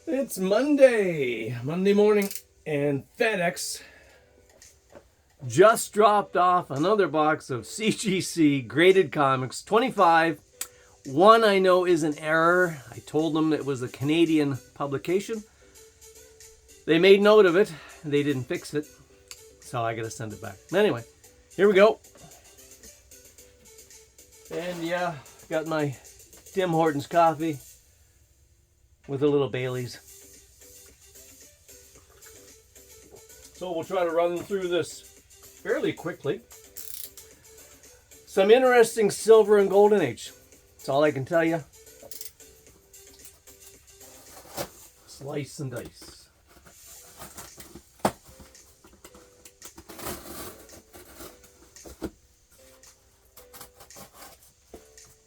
It's Monday morning, and FedEx just dropped off another box of CGC graded comics, 25. One I know is an error. I told them it was a Canadian publication. They made note of it. They didn't fix it, so I gotta send it back. Anyway, here we go. And yeah, got my Tim Hortons coffee with a little Bailey's. So we'll try to run through this fairly quickly. Some interesting silver and golden age. That's all I can tell you. Slice and dice.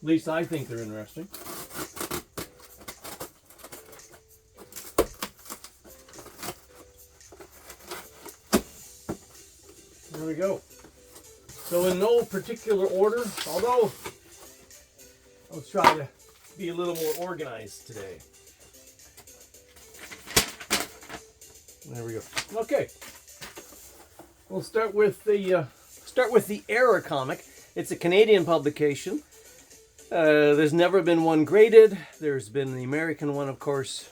At least I think they're interesting. There we go. So in no particular order, although I'll try to be a little more organized today. There we go. Okay. We'll start with the Error comic. It's a Canadian publication. There's never been one graded. There's been the American one, of course.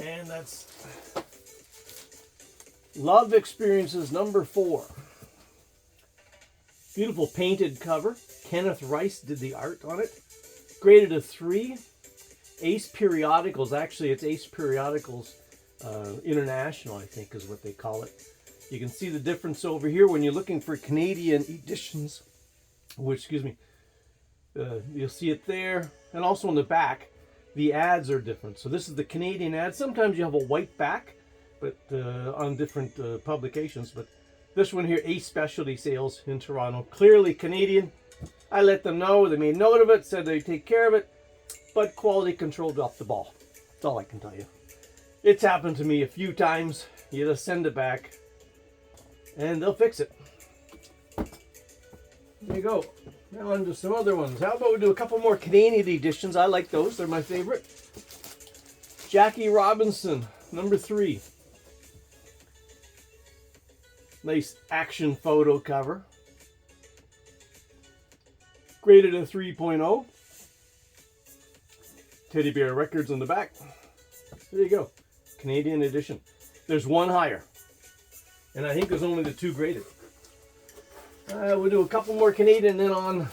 And that's Love Experiences number 4. Beautiful painted cover. Kenneth Rice did the art on it. Graded a 3. Ace Periodicals. Actually, it's Ace Periodicals International, I think is what they call it. You can see the difference over here when you're looking for Canadian editions. Excuse me. You'll see it there. And also on the back, the ads are different. So this is the Canadian ad. Sometimes you have a white back, but on different publications. But this one here, Ace Specialty Sales in Toronto. Clearly Canadian. I let them know. They made note of it, said they'd take care of it. But quality control dropped the ball. That's all I can tell you. It's happened to me a few times. You just send it back, and they'll fix it. There you go. Now on to some other ones. How about we do a couple more Canadian editions? I like those. They're my favorite. Jackie Robinson, number 3. Nice action photo cover. Graded a 3.0. Teddy Bear Records on the back. There you go. Canadian edition. There's one higher. And I think there's only the 2 graded. We'll do a couple more Canadian, then on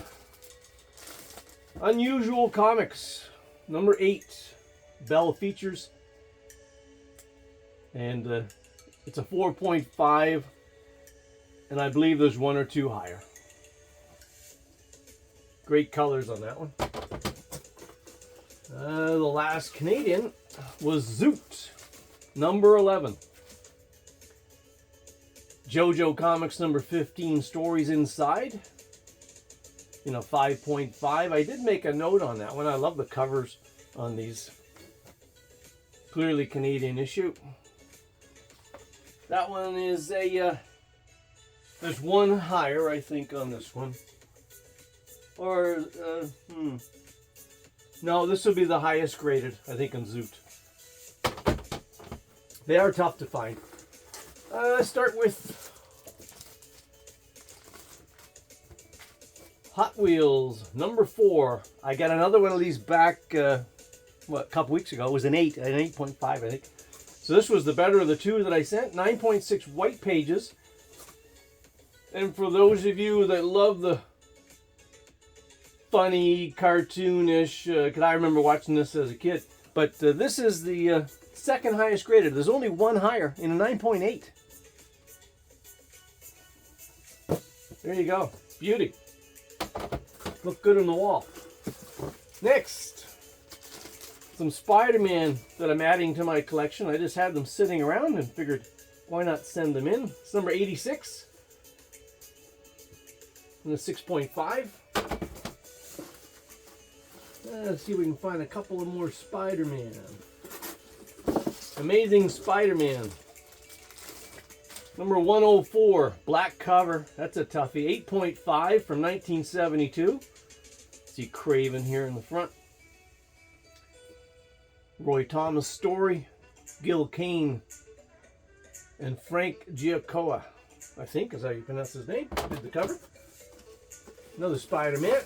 Unusual Comics, number 8, Bell Features, and it's a 4.5, and I believe there's 1 or 2 higher. Great colors on that one. The last Canadian was Zoot, number 11. JoJo Comics number 15, Stories Inside, in a 5.5. I did make a note on that one. I love the covers on these. Clearly Canadian issue. That one is a, there's 1 higher, I think, on this one. Or, no, this will be the highest graded, I think, on Zoot. They are tough to find. Let's start with Hot Wheels, number 4. I got another one of these back, a couple weeks ago. It was an 8.5, I think. So this was the better of the 2 that I sent. 9.6 white pages. And for those of you that love the funny, cartoonish, because I remember watching this as a kid. But this is the second highest graded. There's only 1 higher in a 9.8. There you go. Beauty. Look good on the wall. Next, some Spider-Man that I'm adding to my collection. I just had them sitting around and figured, why not send them in? It's number 86. And a 6.5. Let's see if we can find a couple of more Spider-Man. Amazing Spider-Man. Number 104, black cover. That's a toughie. 8.5 from 1972. See Craven here in the front. Roy Thomas story. Gil Kane and Frank Giacoia, I think is how you pronounce his name, did the cover. Another Spider-Man.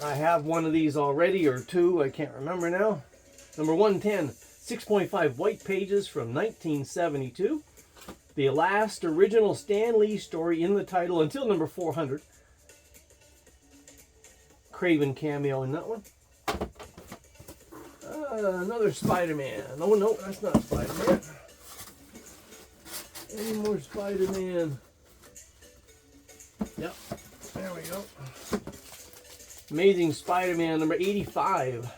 I have one of these already, or two, I can't remember now. Number 110, 6.5 white pages from 1972. The last original Stan Lee story in the title until number 400. Craven cameo in that one. Another Spider-Man. Oh no, that's not Spider-Man. Any more Spider-Man? Yep, there we go. Amazing Spider-Man number 85.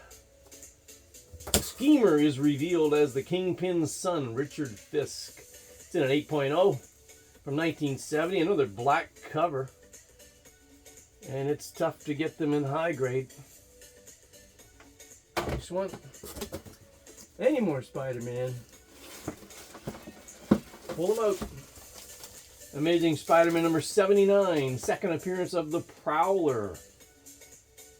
The Schemer is revealed as the Kingpin's son, Richard Fisk. It's in an 8.0 from 1970. Another black cover. And it's tough to get them in high grade. Nice one. Any more Spider-Man? Pull them out. Amazing Spider-Man number 79. Second appearance of the Prowler.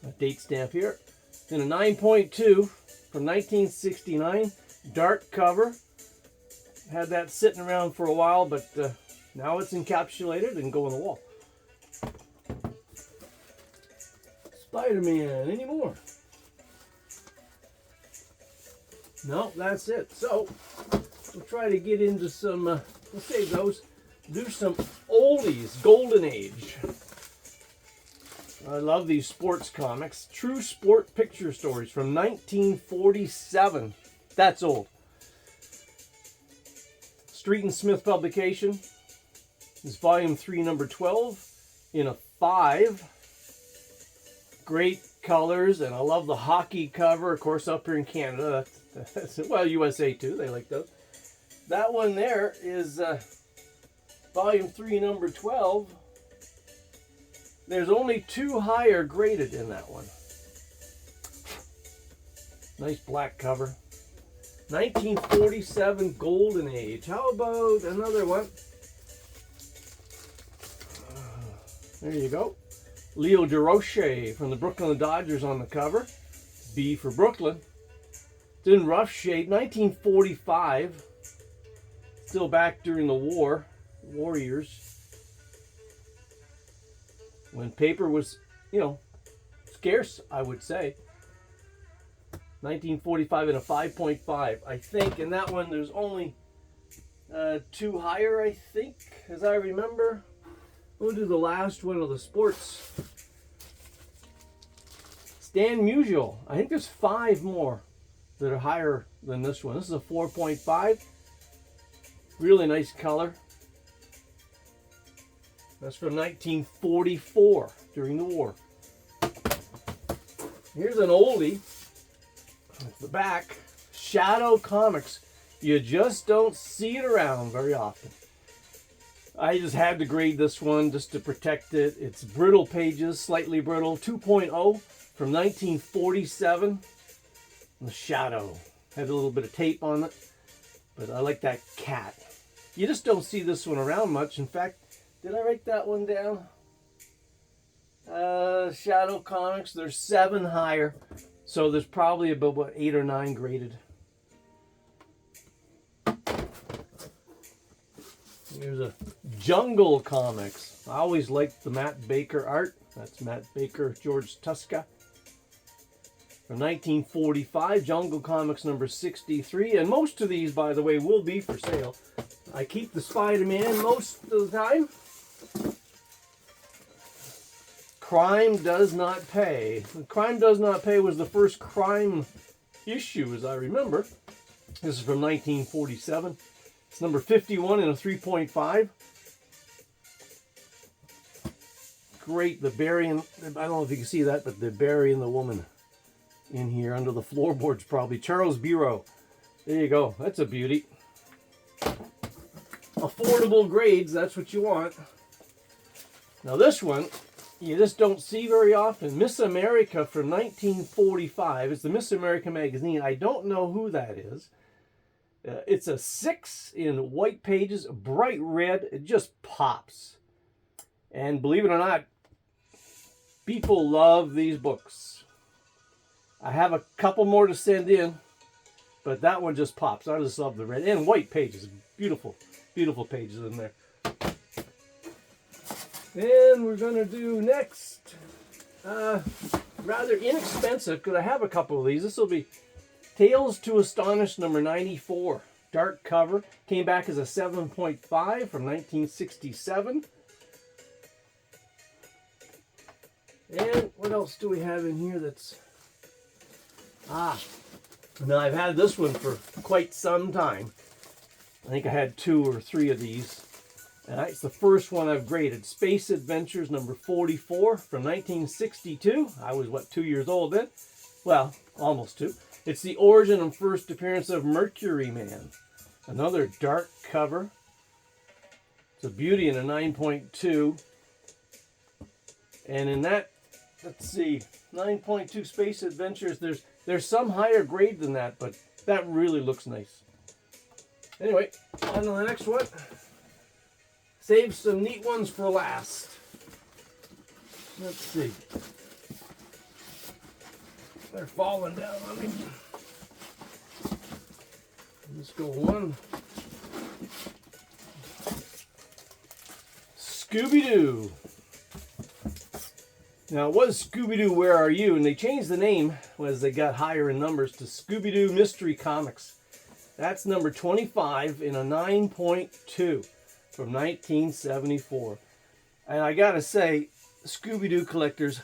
A date stamp here. It's in a 9.2 from 1969. Dark cover. Had that sitting around for a while, but now it's encapsulated and go on the wall. Spider-Man, any more? No, that's it. So, we'll try to get into some, we'll save those, do some oldies, Golden Age. I love these sports comics. True Sport Picture Stories from 1947. That's old. Street and Smith publication. This is volume 3, number 12, in a 5. Great colors, and I love the hockey cover, of course, up here in Canada. That's, well, USA too, they like those. That one there is volume 3, number 12. There's only 2 higher graded in that one. Nice black cover. 1947 Golden Age. How about another one? There you go. Leo DeRoche from the Brooklyn Dodgers on the cover. B for Brooklyn. It's in rough shape. 1945. Still back during the war. Warriors. When paper was, you know, scarce, I would say. 1945 in a 5.5, I think. And that one, there's only 2 higher, I think, as I remember. We'll do the last one of the sports. Stan Musial. I think there's 5 more that are higher than this one. This is a 4.5. Really nice color. That's from 1944, during the war. Here's an oldie. At the back. Shadow Comics. You just don't see it around very often. I just had to grade this one just to protect it. It's brittle pages, slightly brittle. 2.0 from 1947. The Shadow. Had a little bit of tape on it. But I like that cat. You just don't see this one around much. In fact, did I write that one down? Shadow Comics, there's 7 higher. So there's probably about, what, 8 or 9 graded. Here's a Jungle Comics. I always liked the Matt Baker art. That's Matt Baker, George Tuska. From 1945, Jungle Comics number 63. And most of these, by the way, will be for sale. I keep the Spider-Man most of the time. Crime Does Not Pay. Crime Does Not Pay was the first crime issue, as I remember. This is from 1947. It's number 51 in a 3.5. Great, the burying, I don't know if you can see that, but they're burying the woman in here under the floorboards probably. Charles Bureau. There you go. That's a beauty. Affordable grades, that's what you want. Now this one, you just don't see very often. Miss America from 1945. It's the Miss America magazine. I don't know who that is. It's a 6 in white pages, bright red. It just pops. And believe it or not, people love these books. I have a couple more to send in, but that one just pops. I just love the red and white pages. Beautiful, beautiful pages in there. And we're going to do next, rather inexpensive, because I have a couple of these. This will be Tales to Astonish number 94. Dark cover. Came back as a 7.5 from 1967. And what else do we have in here that's... Now I've had this one for quite some time. I think I had 2 or 3 of these. It's the first one I've graded. Space Adventures number 44 from 1962. I was, what, 2 years old then? Well, almost 2. It's the origin and first appearance of Mercury Man. Another dark cover. It's a beauty in a 9.2. And in that, let's see, 9.2 Space Adventures, there's some higher grade than that, but that really looks nice. Anyway, on to the next one. Save some neat ones for last. Let's see. They're falling down on me. Let's go one. Scooby-Doo. Now it was Scooby-Doo, Where Are You? And they changed the name as they got higher in numbers to Scooby-Doo Mystery Comics. That's number 25 in a 9.2 from 1974. And I gotta say, Scooby-Doo collectors,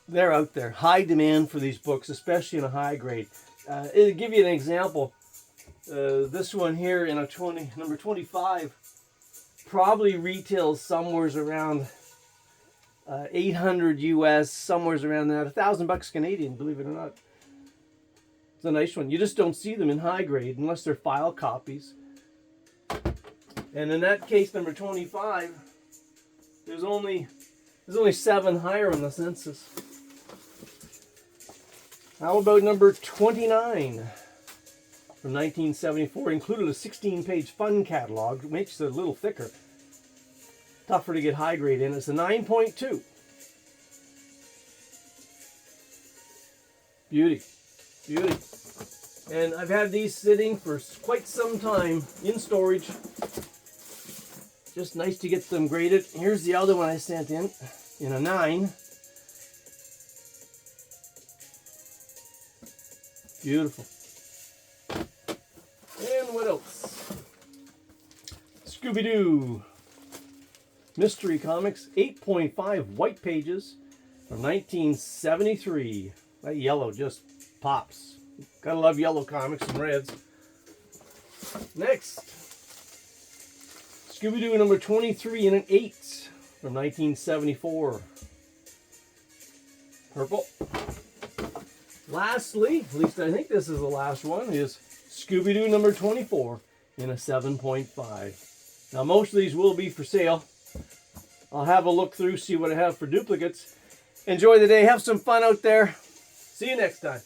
they're out there. High demand for these books, especially in a high grade. It'll give you an example. This one here in a number 25 probably retails somewhere around 800 US, somewhere around that, $1,000 Canadian, believe it or not. It's a nice one. You just don't see them in high grade unless they're file copies. And in that case, number 25, there's only 7 higher on the census. How about number 29 from 1974? Included a 16-page fun catalog. It makes it a little thicker. Tougher to get high grade in. It's a 9.2. Beauty. Beauty. And I've had these sitting for quite some time in storage. Just nice to get them graded. Here's the other one I sent in a 9. Beautiful. And what else? Scooby-Doo Mystery Comics, 8.5 white pages from 1973. That yellow just pops. Gotta love yellow comics and reds. Next, Scooby-Doo number 23 in an 8 from 1974. Purple. Lastly, at least I think this is the last one, is Scooby-Doo number 24 in a 7.5. Now most of these will be for sale. I'll have a look through, see what I have for duplicates. Enjoy the day. Have some fun out there. See you next time.